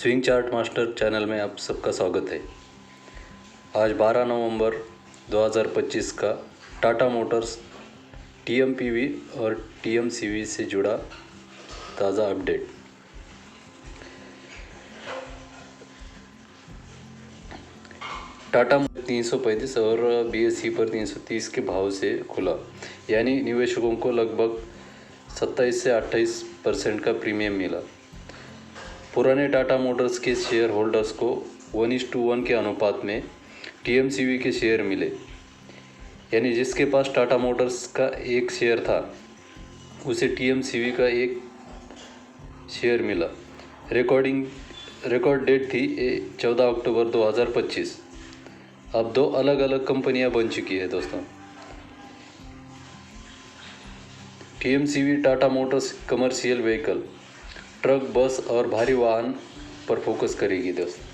Swing chart master channel में आप सबका स्वागत है। आज 12 नवंबर 2025 का टाटा मोटर्स टीएमपीवी और टीएमसीवी से जुड़ा ताज़ा अपडेट। टाटा 335 और बीएसई पर 330 के भाव से खुला, यानी निवेशकों को लगभग 27 से 28% का प्रीमियम मिला। पुराने टाटा मोटर्स के शेयर होल्डर्स को 1:1 के अनुपात में टीएमसीवी के शेयर मिले, यानी जिसके पास टाटा मोटर्स का एक शेयर था उसे टीएमसीवी का एक शेयर मिला। रिकॉर्ड डेट थी 14 अक्टूबर 2025। अब दो अलग अलग कंपनियां बन चुकी है दोस्तों। TMCV Tata Motors commercial vehicle, truck, bus और भारी वाहन पर फोकस करेगी दोस्तों,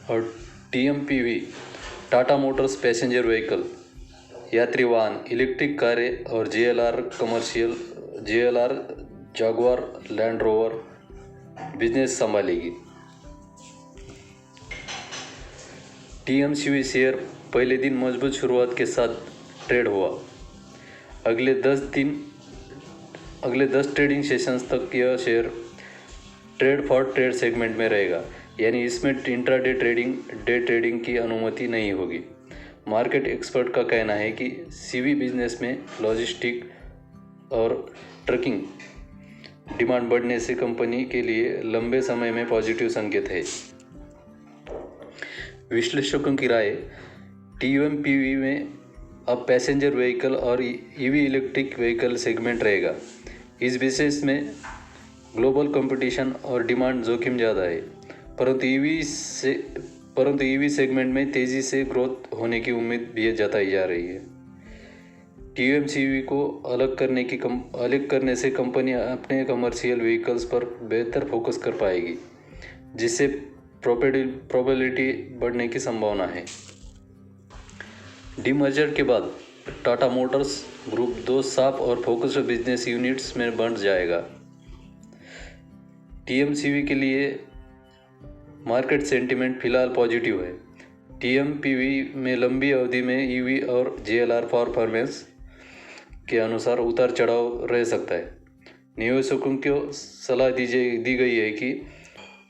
और TMPV Tata Motors passenger vehicle, यात्री वाहन, इलेक्ट्रिक कारें और JLR Jaguar Land Rover business संभालेगी। टीएमसीवी शेयर पहले दिन मजबूत शुरुआत के साथ ट्रेड हुआ। अगले 10 ट्रेडिंग सेशंस तक यह share trade for trade segment में रहेगा, यानी इसमें इंट्राडे ट्रेडिंग, डे ट्रेडिंग की अनुमति नहीं होगी। मार्केट एक्सपर्ट का कहना है कि सीवी बिजनेस में लॉजिस्टिक और ट्रकिंग डिमांड बढ़ने से कंपनी के लिए लंबे समय में पॉजिटिव संकेत है। विश्लेषकों की राय, टीएमपीवी में अब पैसेंजर व्हीकल और ईवी इलेक्ट्रिक व्हीकल सेगमेंट रहेगा। इस बिजनेस में ग्लोबल कंपटीशन और डिमांड जोखिम ज़्यादा है, परंतु ईवी सेगमेंट में तेज़ी से ग्रोथ होने की उम्मीद भी जताई जा रही है। टीएमसीवी को अलग करने से कंपनी अपने कमर्शियल व्हीकल्स पर बेहतर फोकस कर पाएगी, जिससे प्रोबेबिलिटी बढ़ने की संभावना है। डीमर्जर के बाद टाटा मोटर्स ग्रुप 2 साफ और फोकस्ड बिजनेस यूनिट्स में बंट जाएगा। टीएमसीवी के लिए मार्केट सेंटिमेंट फिलहाल पॉजिटिव है। टीएमपीवी में लंबी अवधि में ईवी और जेएलआर परफॉर्मेंस के अनुसार उतार चढ़ाव रह सकता है। निवेशकों को सलाह दी गई है कि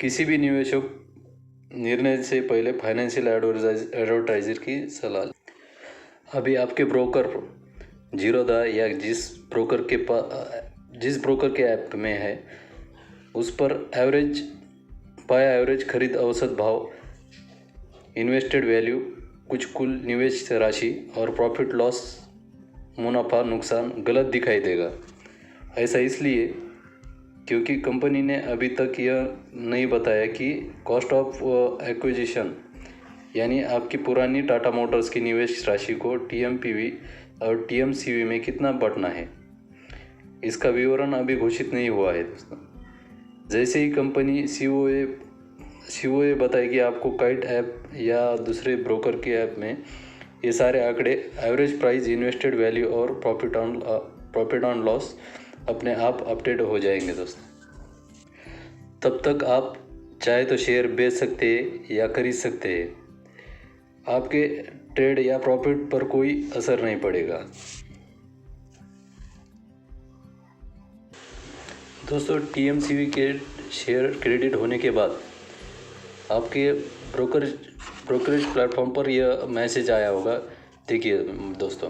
किसी भी निवेशक निर्णय से पहले फाइनेंशियल एडवर्टाइजर की सलाह। अभी आपके ब्रोकर जीरोधा या जिस ब्रोकर के ऐप में है उस पर एवरेज खरीद औसत भाव, इन्वेस्टेड वैल्यू, कुछ कुल निवेश राशि और प्रॉफिट लॉस, मुनाफा नुकसान गलत दिखाई देगा। ऐसा इसलिए क्योंकि कंपनी ने अभी तक यह नहीं बताया कि कॉस्ट ऑफ एक्विजिशन, यानी आपकी पुरानी टाटा मोटर्स की निवेश राशि को टीएमपीवी और टीएमसीवी में कितना बढ़ना है। इसका विवरण अभी घोषित नहीं हुआ है दोस्तों। जैसे ही कंपनी सीओए बताएगी आपको काइट ऐप या दूसरे ब्रोकर के ऐप में ये सारे आंकड़े, एवरेज प्राइस, इन्वेस्टेड वैल्यू और प्रॉफिट ऑन लॉस अपने आप अपडेट हो जाएंगे दोस्तों। तब तक आप चाहे तो शेयर बेच सकते हैं या खरीद सकते हैं। आपके ट्रेड या प्रॉफिट पर कोई असर नहीं पड़ेगा। दोस्तों, टीएमसीवी के शेयर क्रेडिट होने के बाद आपके ब्रोकरेज प्लेटफॉर्म पर यह मैसेज आया होगा। देखिए दोस्तों,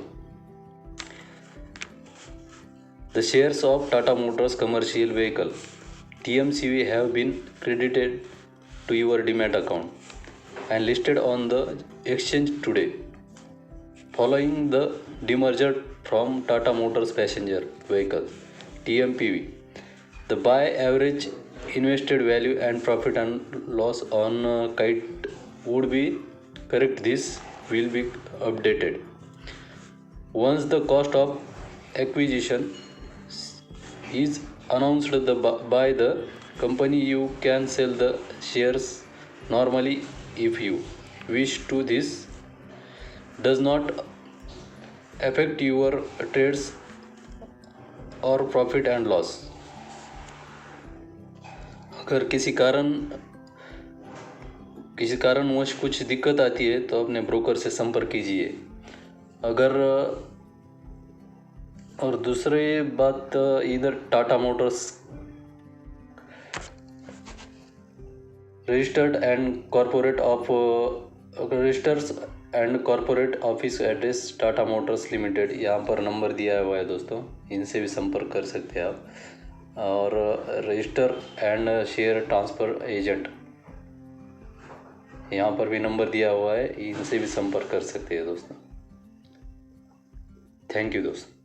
the shares of Tata Motors commercial vehicle TMCV have been credited to your Demat account and listed on the exchange today, following the demerger from Tata Motors Passenger Vehicle (TMPV). The by average invested value and profit and loss on kite would be correct. This will be updated once the cost of acquisition is announced by the company. You can sell the shares normally if you wish to. This does not affect your trades or profit and loss. अगर किसी कारणवश कुछ दिक्कत आती है तो अपने broker से संपर्क कीजिए। और दूसरी बात, इधर Tata Motors registers and corporate office address Tata Motors limited, यहाँ पर नंबर दिया हुआ है दोस्तों, इनसे भी संपर्क कर सकते हैं आप। और register and share transfer agent, यहाँ पर भी नंबर दिया हुआ है, इनसे भी संपर्क कर सकते हैं दोस्तों। थैंक यू दोस्तों।